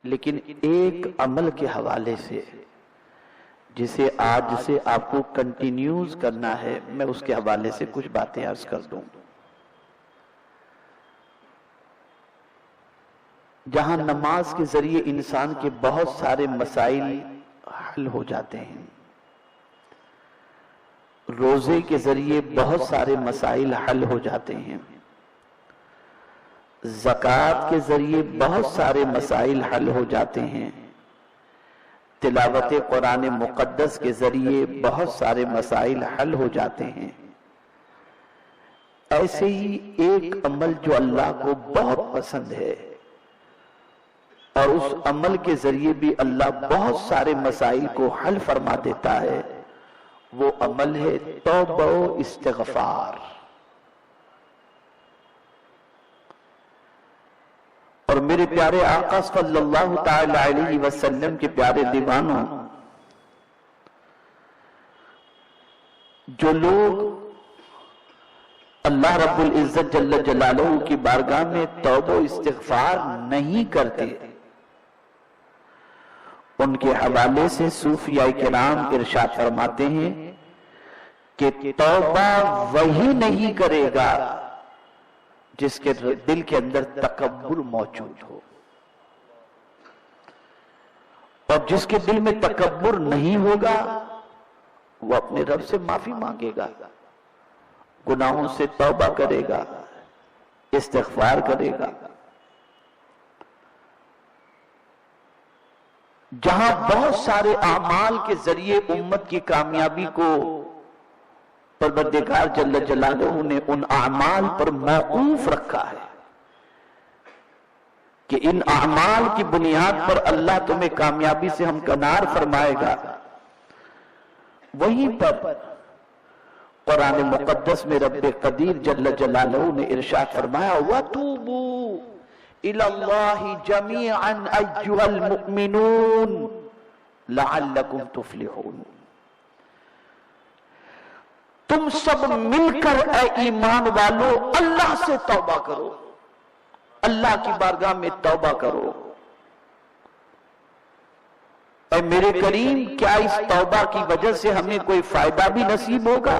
لیکن ایک عمل کے حوالے سے جسے آج سے آپ کو کنٹینیوز کرنا ہے، میں اس کے حوالے سے کچھ باتیں عرض کر دوں۔ جہاں نماز کے ذریعے انسان کے بہت سارے مسائل حل ہو جاتے ہیں، روزے کے ذریعے بہت سارے مسائل حل ہو جاتے ہیں، زکوٰۃ کے ذریعے بہت سارے مسائل حل ہو جاتے ہیں، تلاوت قرآن مقدس کے ذریعے بہت سارے مسائل حل ہو جاتے ہیں، ایسے ہی ایک عمل جو اللہ کو بہت پسند ہے اور اس عمل کے ذریعے بھی اللہ بہت سارے مسائل کو حل فرما دیتا ہے، وہ عمل ہے توبہ و استغفار۔ اور میرے پیارے آقا صلی اللہ تعالی علیہ وسلم کے پیارے دیوانوں، جو لوگ اللہ رب العزت جل جلالہ کی بارگاہ میں توبہ و استغفار نہیں کرتے، ان کے حوالے سے صوفیاء کرام ارشاد فرماتے ہیں کہ توبہ وہی نہیں کرے گا جس کے دل کے اندر تکبر موجود ہو، اور جس کے دل میں تکبر نہیں ہوگا وہ اپنے رب سے معافی مانگے گا، گناہوں سے توبہ کرے گا، استغفار کرے گا۔ جہاں بہت سارے اعمال کے ذریعے امت کی کامیابی کو پروردگار جل جلالہ نے ان اعمال پر موقوف رکھا ہے کہ ان اعمال کی بنیاد پر اللہ تمہیں کامیابی سے ہمکنار فرمائے گا، وہیں پر قرآن مقدس میں رب قدیر جل جلالہ نے ارشاد فرمایا وَتُوبُوا إِلَى اللَّهِ جَمِيعًا أَيُّهَا الْمُؤْمِنُونَ لَعَلَّكُمْ تُفْلِحُونَ۔ تم سب مل کر اے ایمان والو اللہ سے توبہ کرو، اللہ کی بارگاہ میں توبہ کرو۔ اے میرے کریم، کیا اس توبہ کی وجہ سے ہمیں کوئی فائدہ بھی نصیب ہوگا؟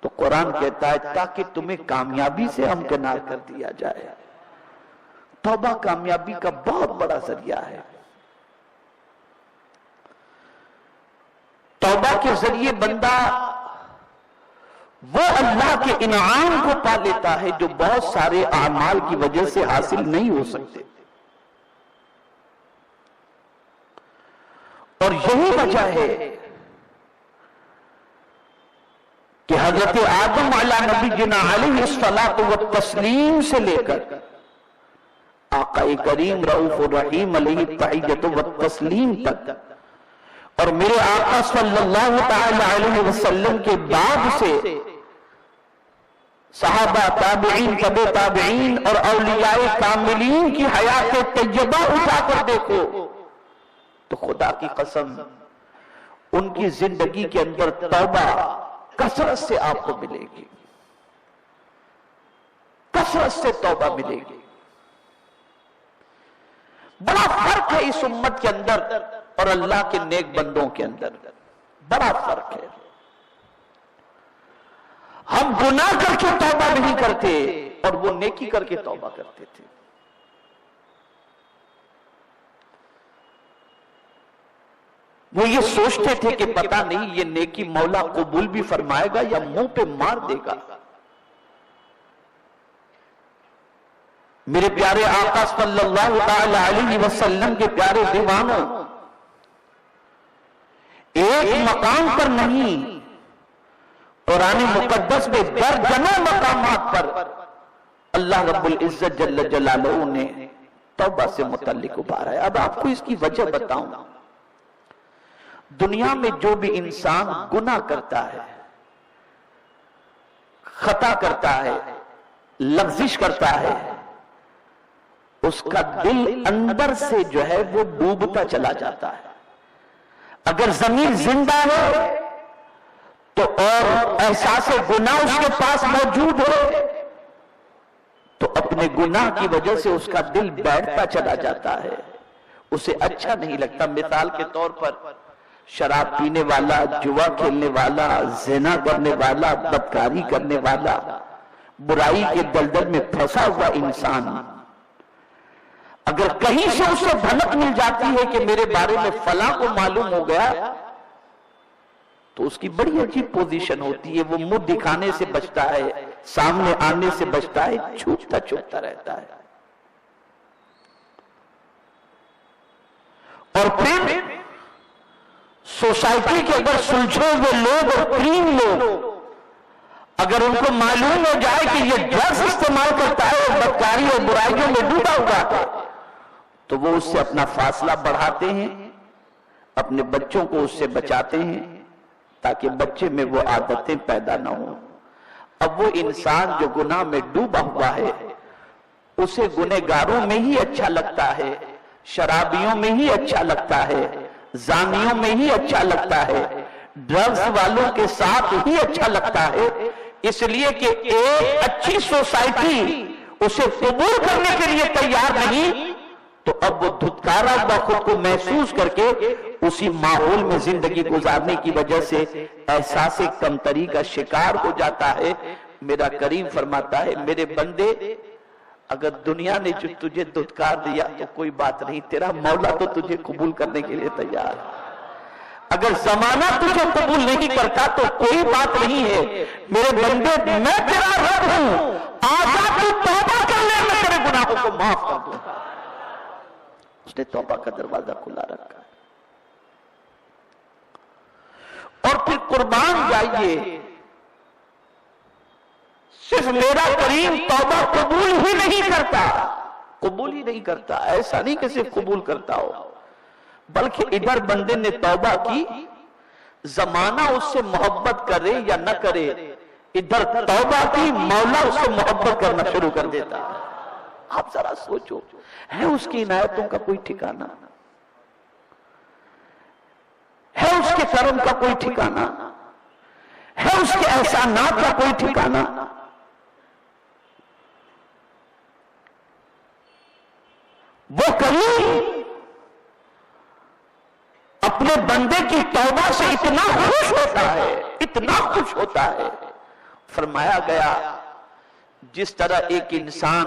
تو قرآن کہتا ہے تاکہ تمہیں کامیابی سے ہمکنار کر دیا جائے۔ توبہ کامیابی کا بہت بڑا ذریعہ ہے۔ توبہ کے ذریعے بندہ وہ اللہ کے انعام کو پا لیتا ہے جو بہت سارے اعمال کی وجہ سے حاصل نہیں ہو سکتے، اور یہی وجہ ہے کہ حضرت آدم علیہ نبینا علیہ الصلاۃ والتسلیم سے لے کر آقا کریم رؤوف الرحیم علیہ التحیۃ والتسلیم تک، اور میرے آقا صلی اللہ تعالی علیہ وسلم کے بعد سے صحابہ، تابعین، تبع تابعین اور اولیاء کاملین کی حیات طیبہ اٹھا کر دیکھو تو خدا کی قسم ان کی زندگی کے اندر توبہ کثرت سے آپ کو ملے گی، کثرت سے توبہ ملے گی۔ بڑا فرق ہے اس امت کے اندر اور اللہ کے نیک بندوں کے اندر، بڑا فرق ہے۔ ہم گناہ کر کے توبہ نہیں کرتے اور وہ نیکی کر کے توبہ کرتے تھے۔ وہ یہ سوچتے تھے کہ پتہ نہیں یہ نیکی مولا قبول بھی فرمائے گا یا منہ پہ مار دے گا۔ میرے پیارے آقا صلی اللہ تعالی علیہ وسلم کے پیارے دیوانوں، ایک مقام پر نہیں، قرآن مقدس میں درجنوں مقامات پر اللہ رب العزت جل جلالہ نے توبہ سے متعلق ابھارا ہے۔ اب آپ کو اس کی وجہ بتاؤں۔ دنیا میں جو بھی انسان گناہ کرتا ہے، خطا کرتا ہے، لغزش کرتا ہے، اس کا دل اندر سے جو ہے وہ ڈوبتا چلا جاتا ہے۔ اگر ضمیر زندہ ہے تو اور احساس گناہ اس کے پاس موجود ہے تو اپنے گناہ کی وجہ سے اس کا دل بیٹھتا چلا جاتا ہے، اسے اچھا نہیں لگتا۔ مثال کے طور پر شراب پینے والا، جوا کھیلنے والا، زنا کرنے والا، بدکاری کرنے والا، برائی کے دلدل میں پھنسا ہوا انسان، اگر کہیں سے اسے بھنک مل جاتی ہے کہ میرے بارے میں فلاں کو معلوم ہو گیا، تو اس کی بڑی عجیب پوزیشن ہوتی ہے، وہ منہ دکھانے سے بچتا ہے، سامنے آنے سے بچتا ہے، چھپتا چھپتا رہتا ہے۔ اور پھر سوسائٹی کے اگر سلجھے ہوئے لوگ اور کریم لوگ اگر ان کو معلوم ہو جائے کہ یہ ڈرگس استعمال کرتا ہے اور بدکاری اور برائیوں میں ڈوبا ہوا ہے، تو وہ اس سے اپنا فاصلہ بڑھاتے ہیں، اپنے بچوں کو اس سے بچاتے ہیں تاکہ بچے میں وہ عادتیں پیدا نہ ہوں۔ اب وہ انسان جو گناہ میں ڈوبا ہوا ہے، اسے گنہگاروں میں ہی اچھا لگتا ہے، شرابیوں میں ہی اچھا لگتا ہے، زانیوں میں ہی اچھا لگتا ہے، ڈرگس والوں کے ساتھ ہی اچھا لگتا ہے، اس لیے کہ ایک اچھی سوسائٹی اسے قبول کرنے کے لیے تیار نہیں، تو اب وہ دھتکارا ہوا خود کو محسوس کر کے اسی ماحول میں زندگی گزارنے کی وجہ سے احساس کمتری کا شکار ہو جاتا ہے۔ میرا کریم فرماتا ہے، میرے بندے، اگر دنیا نے جو تجھے دھتکار دیا تو کوئی بات نہیں، تیرا مولا تو تجھے قبول کرنے کے لیے تیار ہے۔ اگر زمانہ تجھے قبول نہیں کرتا تو کوئی بات نہیں ہے، میرے بندے، میں تیرا رب ہوں، آجا تو توبہ کر لے، میں تیرے گناہوں کو معاف کر دوں۔ اس نے توبہ کا دروازہ کھلا رکھا ہے۔ اور پھر قربان جائیے، صرف میرا کریم توبہ قبول ہی نہیں کرتا، قبول ہی نہیں کرتا، ایسا نہیں کہ صرف قبول کرتا ہو، بلکہ ادھر بندے نے توبہ کی، زمانہ اس سے محبت کرے یا نہ کرے، ادھر توبہ کی، مولا اس سے محبت کرنا شروع کر دیتا۔ آپ ذرا سوچو، ہے اس کی عنایتوں کا کوئی ٹھکانہ؟ ہے اس کے کرم کا کوئی ٹھکانہ؟ ہے اس کے احسانات کا کوئی ٹھکانہ؟ وہ کریم اپنے بندے کی توبہ سے اتنا خوش ہوتا ہے، اتنا خوش ہوتا ہے۔ فرمایا گیا، جس طرح ایک انسان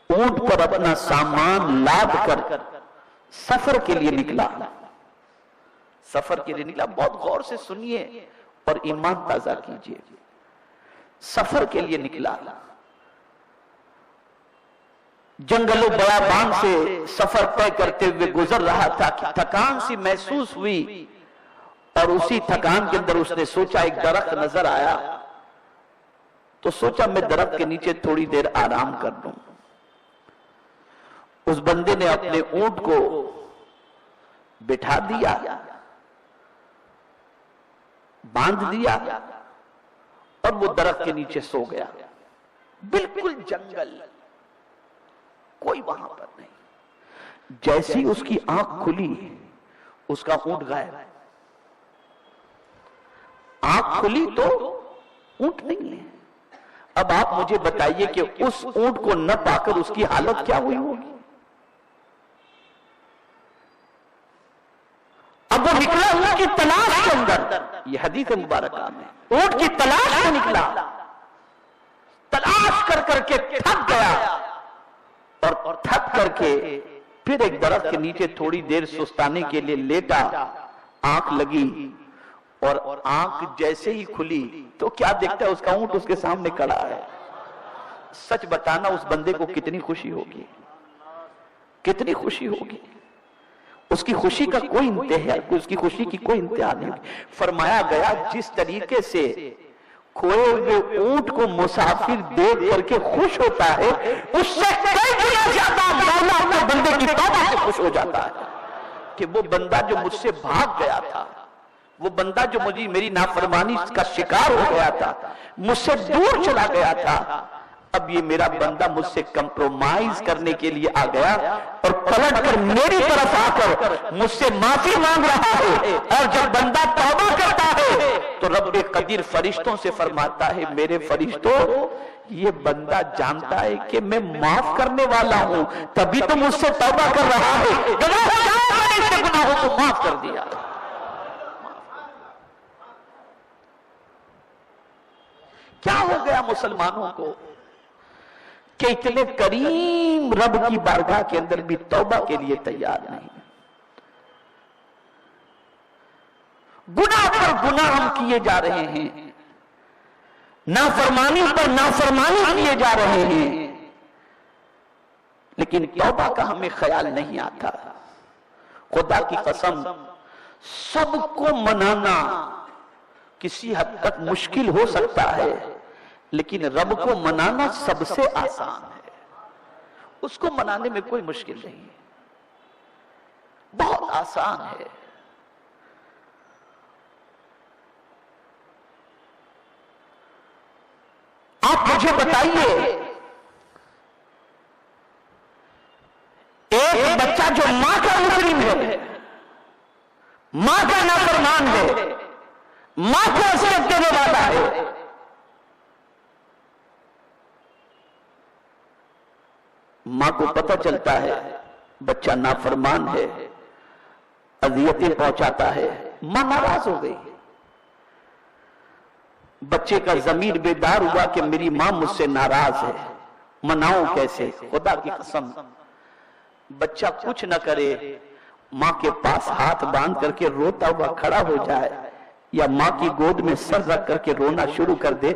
اونٹ پر اپنا سامان لاد کر سفر کے لیے نکلا، سفر کے لیے نکلا، بہت غور سے سنیے اور ایمان تازہ کیجئے، سفر کے لیے نکلا، جنگل و بیابان سے سفر طے کرتے ہوئے گزر رہا تھا کہ تھکان سی محسوس ہوئی، اور اسی تھکان کے اندر اس نے سوچا ایک درخت نظر آیا، تو سوچا میں درخت کے نیچے تھوڑی دیر آرام کر لوں۔ اس بندے نے اپنے اونٹ کو بٹھا دیا، باندھ دیا، اور وہ درخت کے نیچے سو گیا، بالکل جنگل، کوئی وہاں پر نہیں۔ جیسی اس کی آنکھ کھلی، اس کا اونٹ غائب۔ آنکھ کھلی تو اونٹ نہیں ہے۔ اب آپ مجھے بتائیے کہ اس اونٹ کو نہ پا کر اس کی حالت کیا ہوئی ہوگی؟ اب وہ نکلا اونٹ کی تلاش کے اندر، یہ حدیث مبارکہ میں، اونٹ کی تلاش میں نکلا، تلاش کر کر کے تھک گیا، اور تھک کر کے پھر ایک درخت کے نیچے تھوڑی دیر سستانے کے لیے لیٹا، آنکھ لگی، اور آنکھ جیسے ہی کھلی تو کیا دیکھتا ہے؟ اس کا اونٹ اس کے سامنے کھڑا ہے۔ سچ بتانا، اس بندے کو کتنی خوشی ہوگی، کتنی خوشی ہوگی، اس کی خوشی کا کوئی انتہا، اس کی خوشی کی کوئی انتہا نہیں ہوگی۔ فرمایا گیا، جس طریقے سے کھوئے ہوئے اونٹ کو مسافر دیکھ کر کے خوش ہوتا ہے، اس سے کئی گنا زیادہ مولا اپنے بندے کی توبہ سے خوش ہو جاتا ہے کہ وہ بندہ جو مجھ سے بھاگ گیا تھا، وہ بندہ جو مجھے میری نافرمانی کا شکار ہو گیا تھا، مجھ سے دور چلا گیا تھا، اب یہ میرا بندہ مجھ سے کمپرومائز کرنے کے لیے آ گیا اور پلٹ کر میری طرف آ کر مجھ سے معافی مانگ رہا ہے، اور جب بندہ توبہ کرتا ہے تو رب قدیر فرشتوں سے فرماتا ہے میرے فرشتوں یہ بندہ جانتا ہے کہ میں معاف کرنے والا ہوں، تبھی تو مجھ سے توبہ کر رہا ہے، گناہوں کو معاف کر دیا۔ کیا ہو گیا مسلمانوں کو کہ اتنے کریم رب کی بارگاہ کے اندر بھی توبہ کے لیے تیار نہیں؟ گناہ پر گناہ ہم کیے جا رہے ہیں، نافرمانی پر نافرمانی کیے جا رہے ہیں، لیکن توبہ کا ہمیں خیال نہیں آتا۔ خدا کی قسم سب کو منانا کسی حد تک مشکل ہو سکتا ہے، لیکن رب کو منانا سب سے آسان ہے، اس کو منانے میں کوئی مشکل نہیں ہے، بہت آسان ہے۔ آپ مجھے بتائیے ایک بچہ جو ماں کا مجرم ہے، ماں کا نافرمان ہے، ماں کو اذیت دینے والا ہے، ماں کو پتہ چلتا ہے بچہ نافرمان ہے، اذیتیں پہنچاتا ہے، ماں ناراض ہو گئی، بچے کا ضمیر بیدار ہوا کہ میری ماں مجھ سے ناراض ہے، مناؤں کیسے؟ خدا کی قسم بچہ کچھ نہ کرے، ماں کے پاس ہاتھ باندھ کر کے روتا ہوا کھڑا ہو جائے یا ماں کی گود میں سر رکھ کر کے رونا شروع کر دے،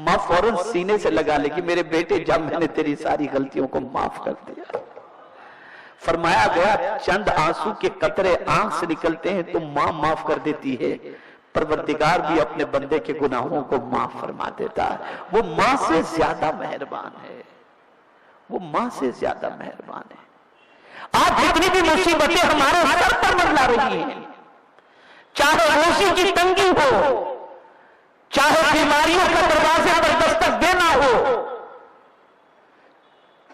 ماں فوراً سینے سے لگا لے کہ میرے بیٹے جب میں نے تیری ساری غلطیوں کو معاف کر دیا۔ فرمایا گیا چند آنسو کے قطرے آنکھ سے نکلتے ہیں تو ماں معاف کر دیتی ہے، پروردگار بھی اپنے بندے کے گناہوں کو معاف فرما دیتا ہے۔ وہ ماں سے زیادہ مہربان ہے، وہ ماں سے زیادہ مہربان ہے۔ آج جتنی بھی مصیبتیں ہمارے سر پر منڈلا رہی ہیں، چاہے روزی کی تنگی ہو، چاہے بیماریوں کا دروازے پر دستک دینا ہو،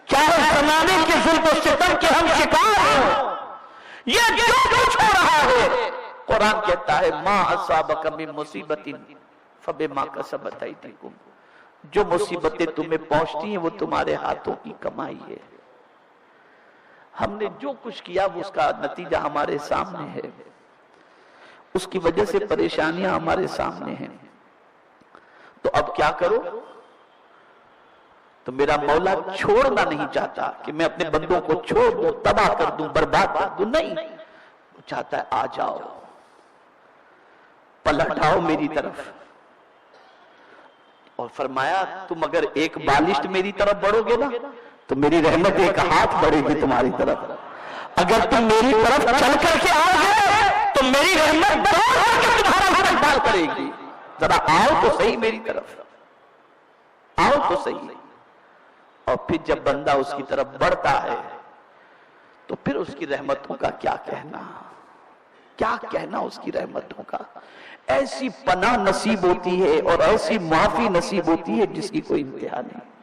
چاہے زمانے کے ظلم و ستم کے ہم شکار ہوں، یہ جو کچھ ہو رہا ہے قرآن کہتا ہے ما اصابک من مصیبت فبما کسبت ایدیکم، جو مصیبتیں تمہیں پہنچتی ہیں وہ تمہارے ہاتھوں کی کمائی ہے، ہم نے جو کچھ کیا وہ اس کا نتیجہ ہمارے سامنے ہے، اس کی وجہ سے پریشانیاں ہمارے سامنے ہیں۔ تو اب کیا کرو؟ تو میرا مولا چھوڑنا نہیں چاہتا کہ میں اپنے بندوں کو چھوڑ دوں، تباہ کر دوں، برباد کر دوں، نہیں، وہ چاہتا ہے آ جاؤ، پلٹ آؤ میری طرف، اور فرمایا تم اگر ایک بالشت میری طرف بڑھو گے نا تو میری رحمت ایک ہاتھ بڑھے گی تمہاری طرف، اگر تم میری طرف چل کر کے آؤ گے تو میری رحمت دوڑ کر کے تمہارا استقبال کرے گی، ذرا آؤ تو صحیح میری طرف، آؤ تو صحیح۔ اور پھر جب بندہ اس کی طرف بڑھتا ہے تو پھر اس کی رحمتوں کا کیا کہنا، کیا کہنا اس کی رحمتوں کا، ایسی پناہ نصیب ہوتی ہے اور ایسی معافی نصیب ہوتی ہے جس کی کوئی انتہا نہیں۔